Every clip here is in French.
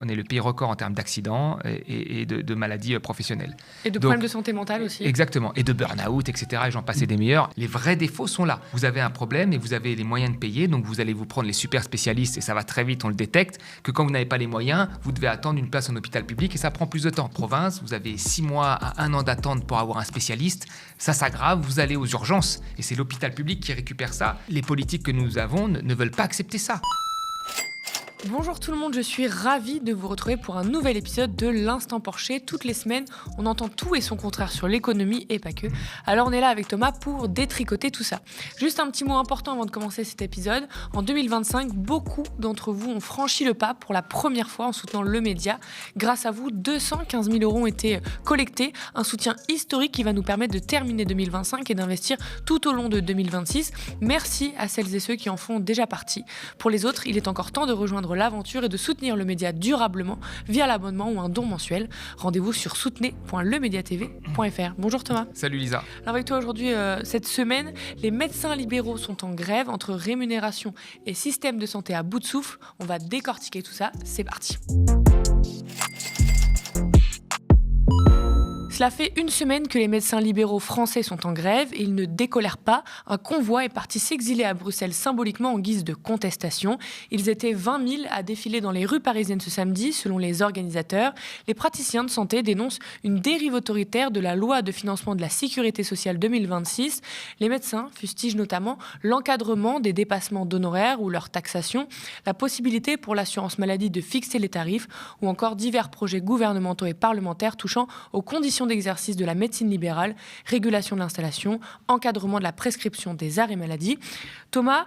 On est le pays record en termes d'accidents et de maladies professionnelles. Et de problèmes de santé mentale aussi. Exactement, et de burn-out, etc. Et j'en passais des meilleurs. Les vrais défauts sont là. Vous avez un problème et vous avez les moyens de payer, donc vous allez vous prendre les super spécialistes et ça va très vite, on le détecte, que quand vous n'avez pas les moyens, vous devez attendre une place en hôpital public et ça prend plus de temps. En province, vous avez 6 mois à 1 an d'attente pour avoir un spécialiste. Ça s'aggrave, vous allez aux urgences et c'est l'hôpital public qui récupère ça. Les politiques que nous avons ne veulent pas accepter ça. Bonjour tout le monde, je suis ravie de vous retrouver pour un nouvel épisode de l'Instant Porcher. Toutes les semaines, on entend tout et son contraire sur l'économie et pas que. Alors on est là avec Thomas pour détricoter tout ça. Juste un petit mot important avant de commencer cet épisode. En 2025, beaucoup d'entre vous ont franchi le pas pour la première fois en soutenant le média. Grâce à vous, 215 000 € ont été collectés. Un soutien historique qui va nous permettre de terminer 2025 et d'investir tout au long de 2026. Merci à celles et ceux qui en font déjà partie. Pour les autres, il est encore temps de rejoindre l'aventure et de soutenir le média durablement via l'abonnement ou un don mensuel. Rendez-vous sur soutenez.lemediatv.fr. Bonjour Thomas. Salut Lisa. Alors avec toi aujourd'hui, cette semaine, les médecins libéraux sont en grève entre rémunération et système de santé à bout de souffle. On va décortiquer tout ça. C'est parti. Cela fait une semaine que les médecins libéraux français sont en grève et ils ne décolèrent pas. Un convoi est parti s'exiler à Bruxelles symboliquement en guise de contestation. Ils étaient 20 000 à défiler dans les rues parisiennes ce samedi, selon les organisateurs. Les praticiens de santé dénoncent une dérive autoritaire de la loi de financement de la sécurité sociale 2026. Les médecins fustigent notamment l'encadrement des dépassements d'honoraires ou leur taxation, la possibilité pour l'assurance maladie de fixer les tarifs ou encore divers projets gouvernementaux et parlementaires touchant aux conditions d'exercice de la médecine libérale, régulation de l'installation, encadrement de la prescription des arrêts maladie. Thomas,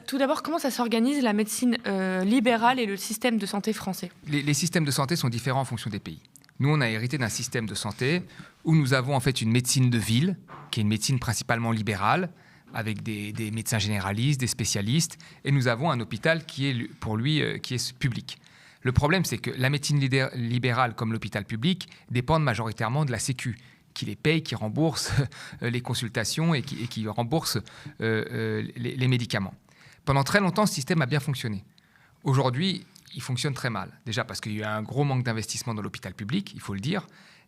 tout d'abord, comment ça s'organise la médecine libérale et le système de santé français ? Les systèmes de santé sont différents en fonction des pays. Nous, on a hérité d'un système de santé où nous avons en fait une médecine de ville, qui est une médecine principalement libérale, avec des médecins généralistes, des spécialistes, et nous avons un hôpital qui est, pour lui, qui est public. Le problème, c'est que la médecine libérale, comme l'hôpital public, dépendent majoritairement de la Sécu, qui les paye, qui rembourse les consultations et qui rembourse les médicaments. Pendant très longtemps, ce système a bien fonctionné. Aujourd'hui, il fonctionne très mal. Déjà parce qu'il y a un gros manque d'investissement dans l'hôpital public, il faut le dire,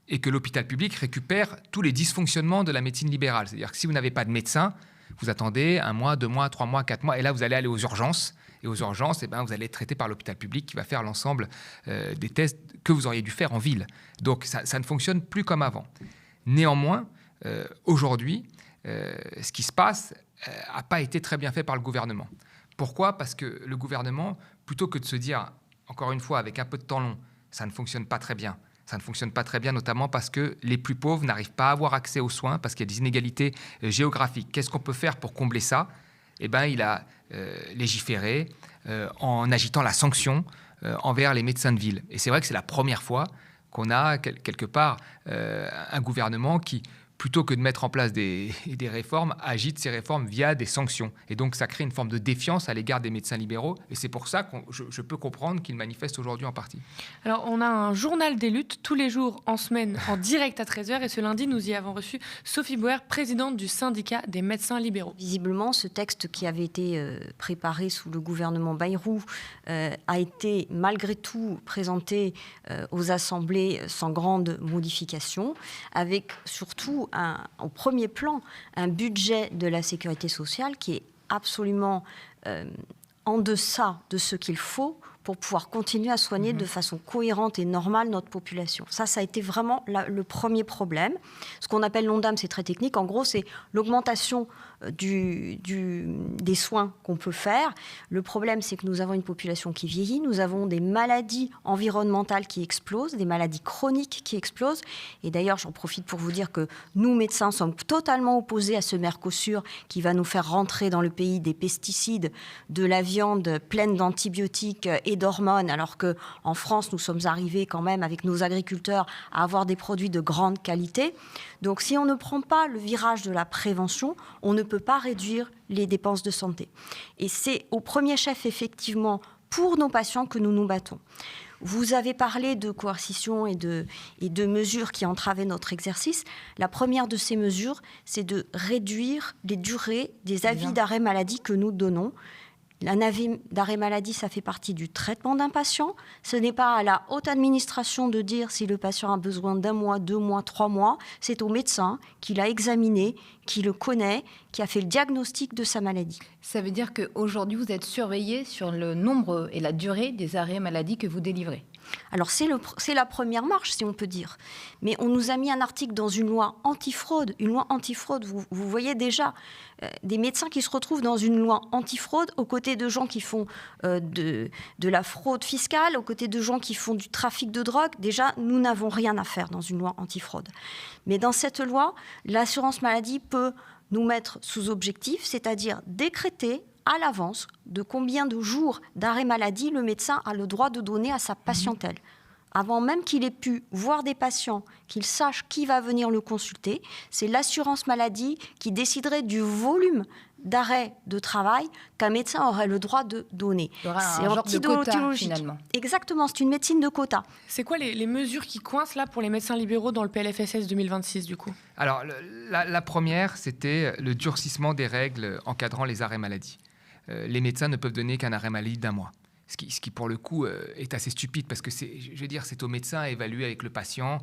et que l'hôpital public récupère tous les dysfonctionnements de la médecine libérale. C'est-à-dire que si vous n'avez pas de médecin, vous attendez 1 mois, 2 mois, 3 mois, 4 mois, et là, vous allez aller aux urgences. Et aux urgences, vous allez être traité par l'hôpital public qui va faire l'ensemble des tests que vous auriez dû faire en ville. Donc, ça ne fonctionne plus comme avant. Néanmoins, aujourd'hui, ce qui se passe n'a pas été très bien fait par le gouvernement. Pourquoi ? Parce que le gouvernement, plutôt que de se dire, encore une fois, avec un peu de temps long, ça ne fonctionne pas très bien. Ça ne fonctionne pas très bien, notamment parce que les plus pauvres n'arrivent pas à avoir accès aux soins, parce qu'il y a des inégalités géographiques. Qu'est-ce qu'on peut faire pour combler ça ? Il a légiféré en agitant la sanction envers les médecins de ville. Et c'est vrai que c'est la première fois qu'on a quelque part un gouvernement qui, plutôt que de mettre en place des réformes, agite ces réformes via des sanctions. Et donc, ça crée une forme de défiance à l'égard des médecins libéraux. Et c'est pour ça que je peux comprendre qu'ils manifestent aujourd'hui en partie. Alors, on a un journal des luttes tous les jours en semaine, en direct à 13h. Et ce lundi, nous y avons reçu Sophie Bauer, présidente du syndicat des médecins libéraux. Visiblement, ce texte qui avait été préparé sous le gouvernement Bayrou a été malgré tout présenté aux assemblées sans grande modification, avec surtout au premier plan, un budget de la sécurité sociale qui est absolument en deçà de ce qu'il faut pour pouvoir continuer à soigner de façon cohérente et normale notre population. Ça a été vraiment le premier problème. Ce qu'on appelle l'ONDAM, c'est très technique. En gros, c'est l'augmentation des soins qu'on peut faire. Le problème, c'est que nous avons une population qui vieillit, nous avons des maladies environnementales qui explosent, des maladies chroniques qui explosent. Et d'ailleurs, j'en profite pour vous dire que nous, médecins, sommes totalement opposés à ce Mercosur qui va nous faire rentrer dans le pays des pesticides, de la viande pleine d'antibiotiques et d'hormones, alors qu'en France, nous sommes arrivés quand même avec nos agriculteurs à avoir des produits de grande qualité. Donc si on ne prend pas le virage de la prévention, on ne peut pas réduire les dépenses de santé. Et c'est au premier chef, effectivement, pour nos patients que nous nous battons. Vous avez parlé de coercition et de mesures qui entravaient notre exercice. La première de ces mesures, c'est de réduire les durées des avis d'arrêt maladie que nous donnons. Un avis d'arrêt maladie, ça fait partie du traitement d'un patient. Ce n'est pas à la haute administration de dire si le patient a besoin d'1 mois, 2 mois, 3 mois. C'est au médecin qui l'a examiné, qui le connaît, qui a fait le diagnostic de sa maladie. Ça veut dire qu'aujourd'hui, vous êtes surveillé sur le nombre et la durée des arrêts maladie que vous délivrez. Alors c'est la première marche, si on peut dire. Mais on nous a mis un article dans une loi antifraude. Une loi antifraude, vous voyez déjà des médecins qui se retrouvent dans une loi antifraude aux côtés de gens qui font de la fraude fiscale, aux côtés de gens qui font du trafic de drogue. Déjà, nous n'avons rien à faire dans une loi antifraude. Mais dans cette loi, l'assurance maladie peut nous mettre sous objectif, c'est-à-dire décréter à l'avance de combien de jours d'arrêt maladie le médecin a le droit de donner à sa patientèle. Avant même qu'il ait pu voir des patients, qu'il sache qui va venir le consulter, c'est l'assurance maladie qui déciderait du volume d'arrêt de travail qu'un médecin aurait le droit de donner. Il y aura un genre de quota, finalement. Exactement, c'est une médecine de quota. C'est quoi les mesures qui coincent là pour les médecins libéraux dans le PLFSS 2026 du coup ? Alors, la première, c'était le durcissement des règles encadrant les arrêts maladie. Les médecins ne peuvent donner qu'un arrêt maladie d'1 mois. Ce qui, pour le coup, est assez stupide parce que c'est au médecin à évaluer avec le patient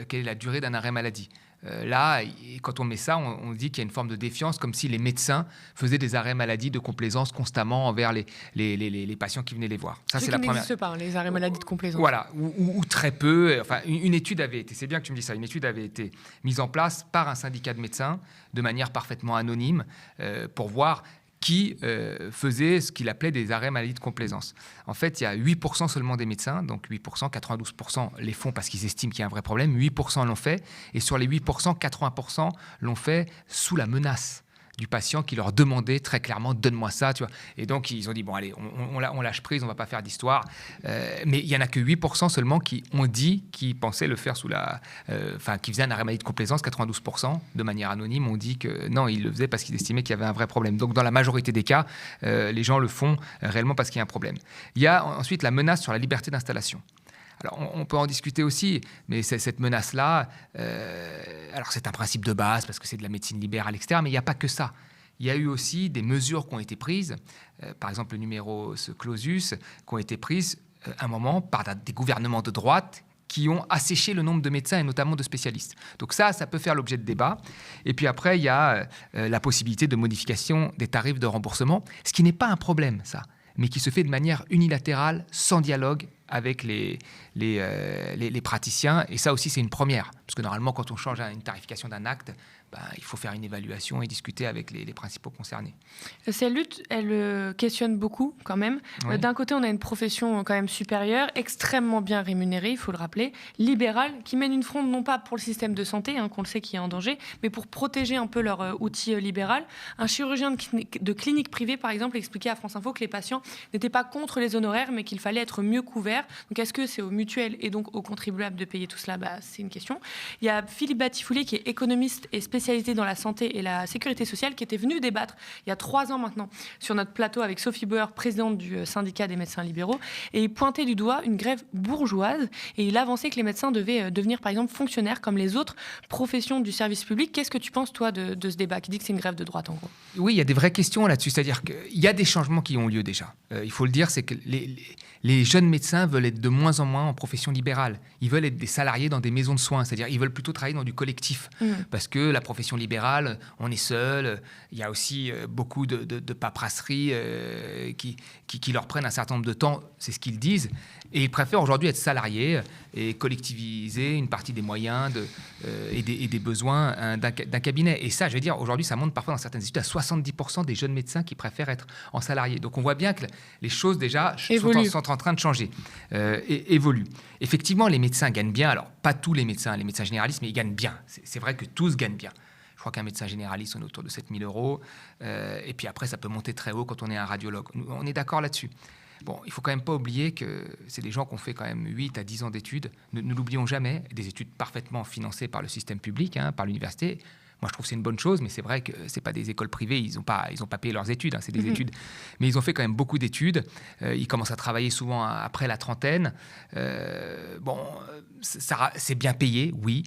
quelle est la durée d'un arrêt maladie. Là, quand on met ça, on dit qu'il y a une forme de défiance, comme si les médecins faisaient des arrêts maladie de complaisance constamment envers les patients qui venaient les voir. Ça, c'est la première. n'existe pas, les arrêts maladie de complaisance. Voilà, ou très peu. Enfin, une étude avait été, c'est bien que tu me dis ça, une étude avait été mise en place par un syndicat de médecins de manière parfaitement anonyme pour voir qui faisait ce qu'il appelait des arrêts maladie de complaisance. En fait, il y a 8% seulement des médecins, donc 8%, 92% les font parce qu'ils estiment qu'il y a un vrai problème, 8% l'ont fait, et sur les 8%, 80% l'ont fait sous la menace du patient qui leur demandait très clairement « donne-moi ça ». Tu vois. Et donc, ils ont dit « bon, allez, on lâche prise, on ne va pas faire d'histoire ». Mais il n'y en a que 8% seulement qui ont dit qu'ils pensaient le faire qui faisaient un arrêt maladie de complaisance. 92% de manière anonyme ont dit que non, ils le faisaient parce qu'ils estimaient qu'il y avait un vrai problème. Donc, dans la majorité des cas, les gens le font réellement parce qu'il y a un problème. Il y a ensuite la menace sur la liberté d'installation. Alors, on peut en discuter aussi, mais cette menace-là, alors c'est un principe de base parce que c'est de la médecine libérale, etc., mais il n'y a pas que ça. Il y a eu aussi des mesures qui ont été prises, par exemple le numerus clausus, qui ont été prises à un moment par des gouvernements de droite qui ont asséché le nombre de médecins et notamment de spécialistes. Donc ça peut faire l'objet de débats. Et puis après, il y a la possibilité de modification des tarifs de remboursement, ce qui n'est pas un problème, ça, mais qui se fait de manière unilatérale, sans dialogue avec les praticiens. Et ça aussi, c'est une première. Parce que normalement, quand on change une tarification d'un acte, il faut faire une évaluation et discuter avec les principaux concernés. Cette lutte, elle questionne beaucoup quand même. Oui. D'un côté, on a une profession quand même supérieure, extrêmement bien rémunérée, il faut le rappeler, libérale, qui mène une fronde non pas pour le système de santé, qu'on le sait qui est en danger, mais pour protéger un peu leur outil libéral. Un chirurgien de clinique privée, par exemple, expliquait à France Info que les patients n'étaient pas contre les honoraires, mais qu'il fallait être mieux couverts. Donc, est-ce que c'est aux mutuelles et donc aux contribuables de payer tout cela ? C'est une question. Il y a Philippe Batifoulier, qui est économiste et spécialisé dans la santé et la sécurité sociale, qui était venu débattre il y a 3 ans maintenant sur notre plateau avec Sophie Bauer, présidente du syndicat des médecins libéraux, et il pointait du doigt une grève bourgeoise et il avançait que les médecins devaient devenir par exemple fonctionnaires comme les autres professions du service public. Qu'est-ce que tu penses toi de ce débat qui dit que c'est une grève de droite en gros ? Oui, il y a des vraies questions là-dessus, c'est-à-dire qu'il y a des changements qui ont lieu déjà. Il faut le dire, c'est que les jeunes médecins veulent être de moins en moins en profession libérale. Ils veulent être des salariés dans des maisons de soins, c'est-à-dire ils veulent plutôt travailler dans du collectif parce que la profession libérale, on est seul. Il y a aussi beaucoup de paperasserie qui leur prennent un certain nombre de temps, c'est ce qu'ils disent. Et ils préfèrent aujourd'hui être salariés et collectiviser une partie des moyens et des besoins d'un cabinet. Et ça, je veux dire, aujourd'hui, ça monte parfois dans certaines études à 70% des jeunes médecins qui préfèrent être en salarié. Donc on voit bien que les choses déjà sont en train de changer, et évoluent. Effectivement, les médecins gagnent bien. Alors, pas tous les médecins généralistes, mais ils gagnent bien. C'est vrai que tous gagnent bien. Je crois qu'un médecin généraliste, on est autour de 7 000 €. Et puis après, ça peut monter très haut quand on est un radiologue. On est d'accord là-dessus. Bon, il ne faut quand même pas oublier que c'est des gens qui ont fait quand même 8 à 10 ans d'études. Ne l'oublions jamais, des études parfaitement financées par le système public, par l'université. Moi, je trouve que c'est une bonne chose, mais c'est vrai que ce n'est pas des écoles privées. Ils n'ont pas payé leurs études, c'est des études. Mais ils ont fait quand même beaucoup d'études. Ils commencent à travailler souvent après la trentaine. C'est bien payé, oui.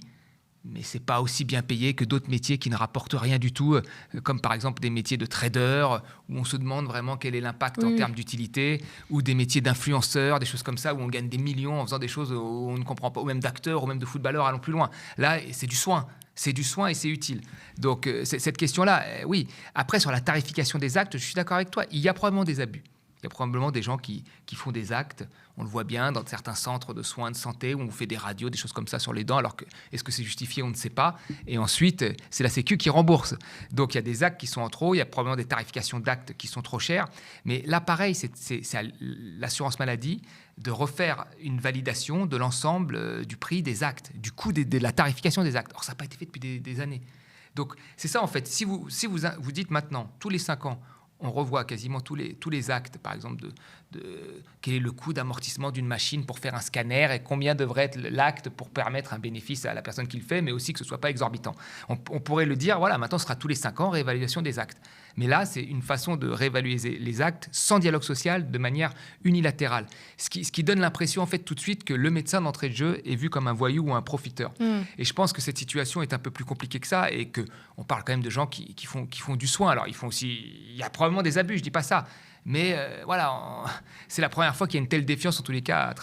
mais ce n'est pas aussi bien payé que d'autres métiers qui ne rapportent rien du tout, comme par exemple des métiers de trader, où on se demande vraiment quel est l'impact en termes d'utilité, ou des métiers d'influenceurs, des choses comme ça, où on gagne des millions en faisant des choses où on ne comprend pas, ou même d'acteurs, ou même de footballeurs, allons plus loin. Là, c'est du soin. C'est du soin et c'est utile. Donc, cette question-là, oui. Après, sur la tarification des actes, je suis d'accord avec toi. Il y a probablement des abus. Il y a probablement des gens qui font des actes, on le voit bien dans certains centres de soins de santé où on fait des radios, des choses comme ça sur les dents, alors que est-ce que c'est justifié, on ne sait pas. Et ensuite, c'est la Sécu qui rembourse. Donc il y a des actes qui sont en trop, il y a probablement des tarifications d'actes qui sont trop chères. Mais là, pareil, c'est à l'assurance maladie de refaire une validation de l'ensemble du prix des actes, du coût de la tarification des actes. Or, ça n'a pas été fait depuis des années. Donc c'est ça en fait. Si vous dites maintenant, tous les 5 ans, on revoit quasiment tous les actes, par exemple, quel est le coût d'amortissement d'une machine pour faire un scanner et combien devrait être l'acte pour permettre un bénéfice à la personne qui le fait, mais aussi que ce ne soit pas exorbitant. On pourrait le dire, voilà, maintenant ce sera tous les 5 ans, réévaluation des actes. Mais là, c'est une façon de réévaluer les actes sans dialogue social, de manière unilatérale. Ce qui donne l'impression, en fait, tout de suite que le médecin d'entrée de jeu est vu comme un voyou ou un profiteur. Et je pense que cette situation est un peu plus compliquée que ça et qu'on parle quand même de gens qui font du soin. Alors, il y a probablement des abus, je ne dis pas ça. Mais voilà, c'est la première fois qu'il y a une telle défiance, en tous les cas,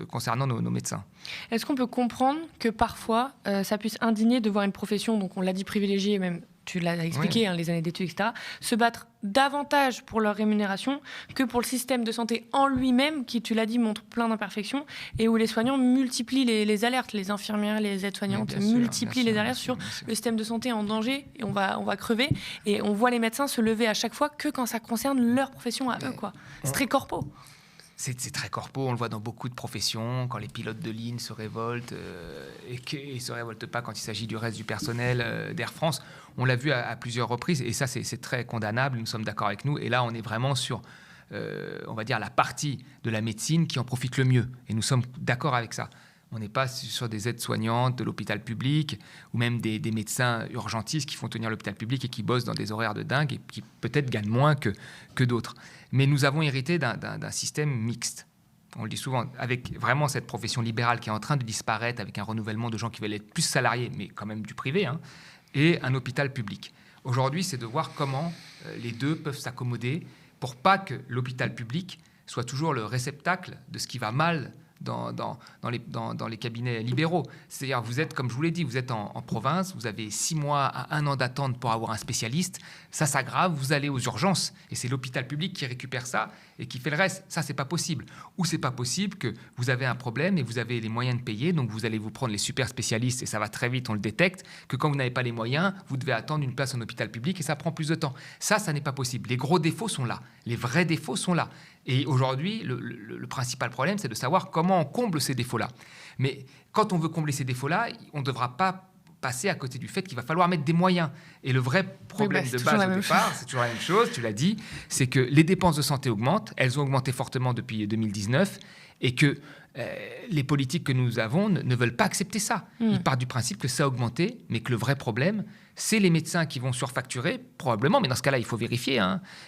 concernant nos médecins. Est-ce qu'on peut comprendre que parfois, ça puisse indigner de voir une profession, donc on l'a dit privilégiée, même tu l'as expliqué, les années d'études, etc., se battre davantage pour leur rémunération que pour le système de santé en lui-même, qui, tu l'as dit, montre plein d'imperfections, et où les soignants multiplient les alertes, les infirmières, les aides-soignantes multiplient les alertes sur le système de santé en danger, et on va crever, et on voit les médecins se lever à chaque fois que quand ça concerne leur profession à eux, quoi. C'est très corpo. C'est très corpo, on le voit dans beaucoup de professions, quand les pilotes de ligne se révoltent et qu'ils ne se révoltent pas quand il s'agit du reste du personnel d'Air France. On l'a vu à plusieurs reprises et ça, c'est très condamnable, nous sommes d'accord avec nous. Et là, on est vraiment sur, on va dire, la partie de la médecine qui en profite le mieux. Et nous sommes d'accord avec ça. On n'est pas sur des aides-soignantes de l'hôpital public ou même des médecins urgentistes qui font tenir l'hôpital public et qui bossent dans des horaires de dingue et qui peut-être gagnent moins que d'autres. Mais nous avons hérité d'un système mixte. On le dit souvent, avec vraiment cette profession libérale qui est en train de disparaître, avec un renouvellement de gens qui veulent être plus salariés, mais quand même du privé, et un hôpital public. Aujourd'hui, c'est de voir comment les deux peuvent s'accommoder pour pas que l'hôpital public soit toujours le réceptacle de ce qui va mal dans les cabinets libéraux. C'est-à-dire, vous êtes, comme je vous l'ai dit, vous êtes en province, vous avez 6 mois à 1 an d'attente pour avoir un spécialiste, ça s'aggrave, vous allez aux urgences, et c'est l'hôpital public qui récupère ça et qui fait le reste. Ça, c'est pas possible. Ou c'est pas possible que vous avez un problème et vous avez les moyens de payer, donc vous allez vous prendre les super spécialistes, et ça va très vite, on le détecte, que quand vous n'avez pas les moyens, vous devez attendre une place en hôpital public, et ça prend plus de temps. Ça n'est pas possible. Les gros défauts sont là. Les vrais défauts sont là. Et aujourd'hui, le principal problème, c'est de savoir comment on comble ces défauts-là. Mais quand on veut combler ces défauts-là, on ne devra pas passer à côté du fait qu'il va falloir mettre des moyens. Et le vrai problème de base au départ, c'est toujours la même chose, tu l'as dit, c'est que les dépenses de santé augmentent, elles ont augmenté fortement depuis 2019, et que les politiques que nous avons ne veulent pas accepter ça. Ils partent du principe que ça a augmenté, mais que le vrai problème, c'est les médecins qui vont surfacturer, probablement, mais dans ce cas-là, il faut vérifier.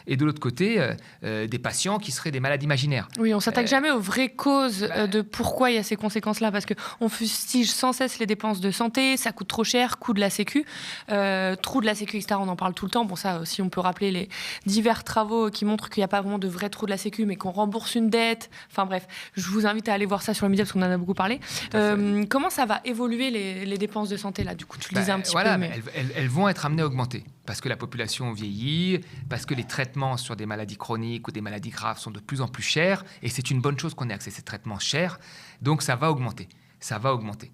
Et de l'autre côté, des patients qui seraient des malades imaginaires. Oui, on ne s'attaque jamais aux vraies causes de pourquoi il y a ces conséquences-là, parce qu'on fustige sans cesse les dépenses de santé, ça coûte trop cher, coût de la Sécu, trou de la Sécu, etc., on en parle tout le temps. Bon, ça aussi, on peut rappeler les divers travaux qui montrent qu'il n'y a pas vraiment de vrai trou de la Sécu, mais qu'on rembourse une dette. Enfin bref, je vous invite à aller voir ça sur le média, parce qu'on en a beaucoup parlé. Comment ça va évoluer les dépenses de santé, là, du coup, tu le disais un petit peu. Mais elles vont être amenées à augmenter parce que la population vieillit, parce que les traitements sur des maladies chroniques ou des maladies graves sont de plus en plus chers, et c'est une bonne chose qu'on ait accès à ces traitements chers, donc ça va augmenter. Ça va augmenter.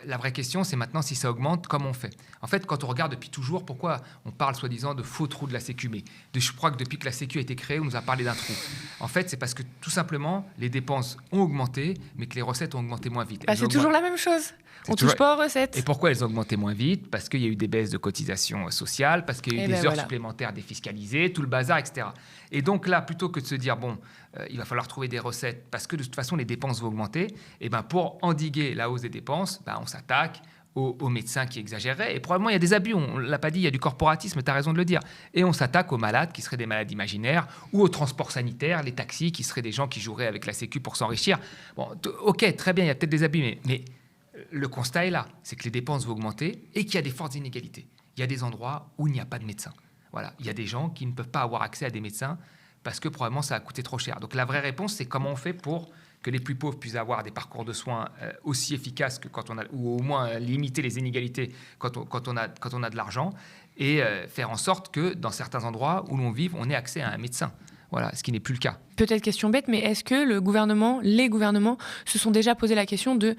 La vraie question, c'est maintenant si ça augmente, comment on fait ? En fait, quand on regarde depuis toujours, pourquoi on parle soi-disant de faux trous de la Sécu ? Mais je crois que depuis que la Sécu a été créée, on nous a parlé d'un trou. En fait, c'est parce que tout simplement, les dépenses ont augmenté, mais que les recettes ont augmenté moins vite. C'est toujours la même chose. On ne touche pas aux recettes. Et pourquoi elles ont augmenté moins vite ? Parce qu'il y a eu des baisses de cotisations sociales, parce qu'il y a eu des heures supplémentaires défiscalisées, tout le bazar, etc. Et donc là, plutôt que de se dire, il va falloir trouver des recettes, parce que de toute façon, les dépenses vont augmenter, et pour endiguer la hausse des dépenses, on s'attaque aux médecins qui exagéraient. Et probablement, il y a des abus, on ne l'a pas dit, il y a du corporatisme, tu as raison de le dire. Et on s'attaque aux malades qui seraient des malades imaginaires, ou aux transports sanitaires, les taxis qui seraient des gens qui joueraient avec la Sécu pour s'enrichir. Ok, très bien, il y a peut-être des abus, mais le constat est là, c'est que les dépenses vont augmenter et qu'il y a des fortes inégalités. Il y a des endroits où il n'y a pas de médecins. Voilà, il y a des gens qui ne peuvent pas avoir accès à des médecins parce que probablement ça a coûté trop cher. Donc la vraie réponse, c'est comment on fait pour que les plus pauvres puissent avoir des parcours de soins aussi efficaces que quand on a, ou au moins limiter les inégalités quand on a de l'argent, et faire en sorte que dans certains endroits où l'on vit, on ait accès à un médecin. Voilà, ce qui n'est plus le cas. Peut-être question bête, mais est-ce que les gouvernements se sont déjà posé la question de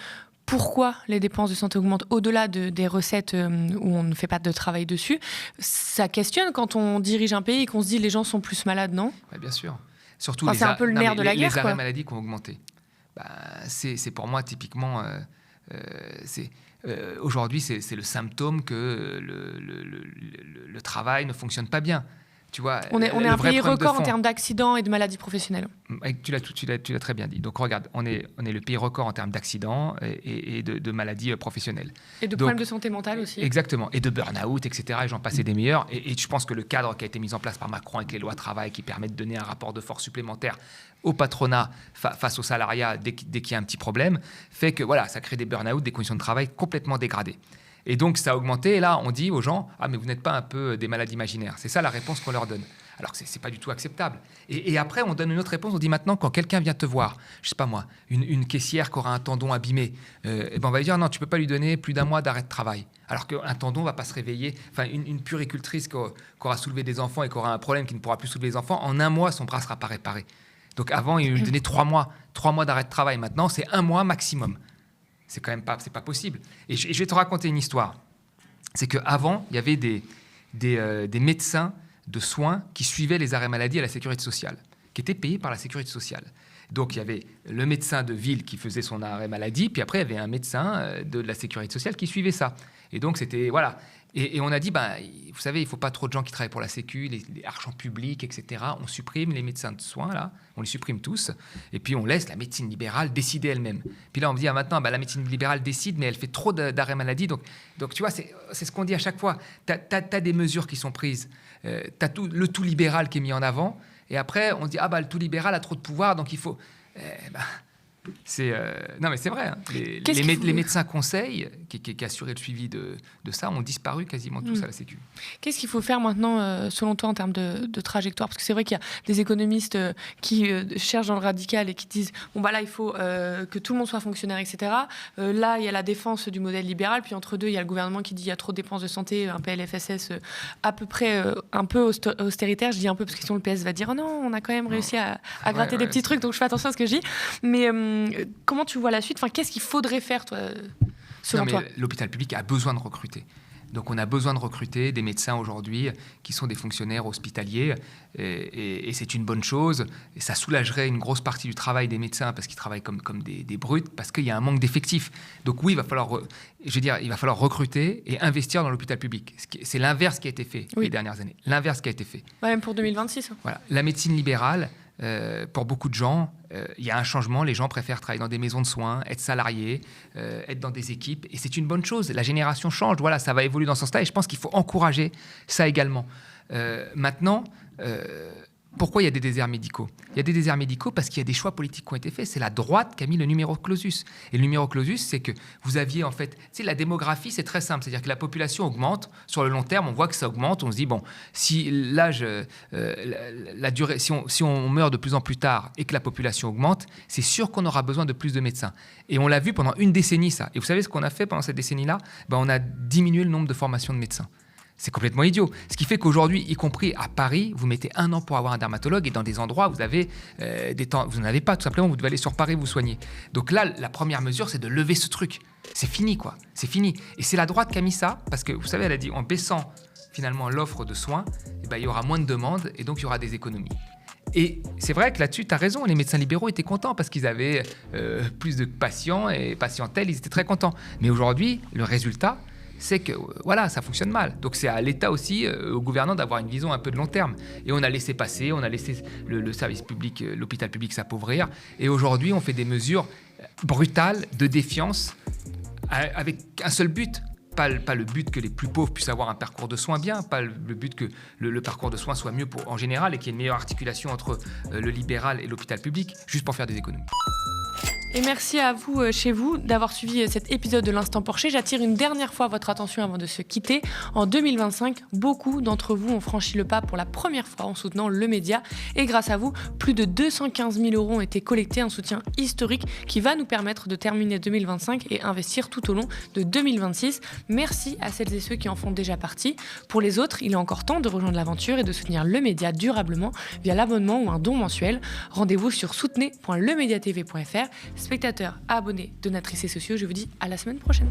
pourquoi les dépenses de santé augmentent au-delà des recettes où on ne fait pas de travail dessus? Ça questionne quand on dirige un pays et qu'on se dit les gens sont plus malades, non? Ouais, bien sûr. Surtout c'est un peu le nerf de la guerre. Les arrêts maladie qui ont augmenté. C'est pour moi typiquement... aujourd'hui, c'est le symptôme que le travail ne fonctionne pas bien. Tu vois, on est un pays record en termes d'accidents et de maladies professionnelles. Tu l'as très bien dit. Donc regarde, on est le pays record en termes d'accidents et de maladies professionnelles. Et de problèmes de santé mentale aussi. Exactement. Et de burn-out, etc. Et j'en passais des meilleurs. Et je pense que le cadre qui a été mis en place par Macron avec les lois travail qui permettent de donner un rapport de force supplémentaire au patronat face au salariat dès qu'il y a un petit problème, fait que voilà, ça crée des burn-out, des conditions de travail complètement dégradées. Et donc, ça a augmenté. Et là, on dit aux gens « Ah, mais vous n'êtes pas un peu des malades imaginaires ». C'est ça la réponse qu'on leur donne. Alors que ce n'est pas du tout acceptable. Et après, on donne une autre réponse. On dit maintenant, quand quelqu'un vient te voir, je ne sais pas moi, une caissière qui aura un tendon abîmé, on va lui dire « Non, tu ne peux pas lui donner plus d'1 mois d'arrêt de travail ». Alors qu'un tendon ne va pas se réveiller. Enfin, une puéricultrice qui aura soulevé des enfants et qui aura un problème qui ne pourra plus soulever les enfants, en 1 mois, son bras ne sera pas réparé. Donc avant, il lui donnait 3 mois. 3 mois d'arrêt de travail. Maintenant, c'est 1 mois maximum. C'est quand même pas possible. Et je vais te raconter une histoire. C'est qu'avant, il y avait des médecins de soins qui suivaient les arrêts maladie à la sécurité sociale, qui étaient payés par la sécurité sociale. Donc, il y avait le médecin de ville qui faisait son arrêt maladie, puis après, il y avait un médecin de la sécurité sociale qui suivait ça. Et donc, c'était... Voilà. Et on a dit, vous savez, il ne faut pas trop de gens qui travaillent pour la Sécu, les argents publics, etc. On supprime les médecins de soins, là, on les supprime tous, et puis on laisse la médecine libérale décider elle-même. Puis là, on me dit, maintenant, la médecine libérale décide, mais elle fait trop d'arrêts maladie. Donc, tu vois, c'est ce qu'on dit à chaque fois. Tu as des mesures qui sont prises, tu as le tout libéral qui est mis en avant, et après, on dit, le tout libéral a trop de pouvoir, donc il faut... Non, mais c'est vrai. Hein. Les médecins conseils qui assuraient le suivi de ça ont disparu quasiment tous à la Sécu. Qu'est-ce qu'il faut faire maintenant, selon toi, en termes de trajectoire? Parce que c'est vrai qu'il y a des économistes qui cherchent dans le radical et qui disent là, il faut que tout le monde soit fonctionnaire, etc. Là, il y a la défense du modèle libéral. Puis entre deux, il y a le gouvernement qui dit qu'il y a trop de dépenses de santé, un PLFSS à peu près un peu austéritaire. Je dis un peu parce que sinon le PS va dire oh non, on a quand même réussi à gratter des petits trucs. Donc je fais attention à ce que je dis. Mais comment tu vois la suite? Qu'est-ce qu'il faudrait faire, toi, selon toi? L'hôpital public a besoin de recruter. Donc on a besoin de recruter des médecins aujourd'hui qui sont des fonctionnaires hospitaliers et c'est une bonne chose. Et ça soulagerait une grosse partie du travail des médecins parce qu'ils travaillent comme des brutes parce qu'il y a un manque d'effectifs. Donc oui, il va falloir recruter et investir dans l'hôpital public. C'est l'inverse qui a été fait les dernières années. L'inverse qui a été fait. Même pour 2026. Voilà. La médecine libérale, pour beaucoup de gens, il y a un changement. Les gens préfèrent travailler dans des maisons de soins, être salariés, être dans des équipes. Et c'est une bonne chose. La génération change. Voilà, ça va évoluer dans ce sens-là. Et je pense qu'il faut encourager ça également. Maintenant, pourquoi il y a des déserts médicaux? Il y a des déserts médicaux parce qu'il y a des choix politiques qui ont été faits. C'est la droite qui a mis le numéro clausus. Et le numéro clausus, c'est que vous aviez en fait... Tu sais, la démographie, c'est très simple. C'est-à-dire que la population augmente. Sur le long terme, on voit que ça augmente. On se dit, si l'âge... la durée, si on meurt de plus en plus tard et que la population augmente, c'est sûr qu'on aura besoin de plus de médecins. Et on l'a vu pendant une décennie, ça. Et vous savez ce qu'on a fait pendant cette décennie-là? On a diminué le nombre de formations de médecins. C'est complètement idiot. Ce qui fait qu'aujourd'hui, y compris à Paris, vous mettez 1 an pour avoir un dermatologue et dans des endroits, vous avez des temps, vous n'en avez pas, tout simplement, vous devez aller sur Paris vous soigner. Donc là, la première mesure, c'est de lever ce truc. C'est fini, quoi. C'est fini. Et c'est la droite qui a mis ça, parce que, vous savez, elle a dit, en baissant finalement l'offre de soins, il y aura moins de demandes et donc il y aura des économies. Et c'est vrai que là-dessus, tu as raison, les médecins libéraux étaient contents parce qu'ils avaient plus de patients et patientèle, ils étaient très contents. Mais aujourd'hui, le résultat... c'est que ça fonctionne mal. Donc c'est à l'État aussi, au gouvernement, d'avoir une vision un peu de long terme. Et on a laissé passer, on a laissé le service public, l'hôpital public s'appauvrir. Et aujourd'hui, on fait des mesures brutales de défiance avec un seul but. Pas le but que les plus pauvres puissent avoir un parcours de soins bien, pas le but que le parcours de soins soit mieux en général et qu'il y ait une meilleure articulation entre le libéral et l'hôpital public, juste pour faire des économies. Et merci à vous, chez vous, d'avoir suivi cet épisode de l'Instant Porcher. J'attire une dernière fois votre attention avant de se quitter. En 2025, beaucoup d'entre vous ont franchi le pas pour la première fois en soutenant le média. Et grâce à vous, plus de 215 000 € ont été collectés, un soutien historique qui va nous permettre de terminer 2025 et investir tout au long de 2026. Merci à celles et ceux qui en font déjà partie. Pour les autres, il est encore temps de rejoindre l'aventure et de soutenir le média durablement via l'abonnement ou un don mensuel. Rendez-vous sur soutenez.lemediatv.fr. Spectateurs, abonnés, donatrices et sociaux, je vous dis à la semaine prochaine.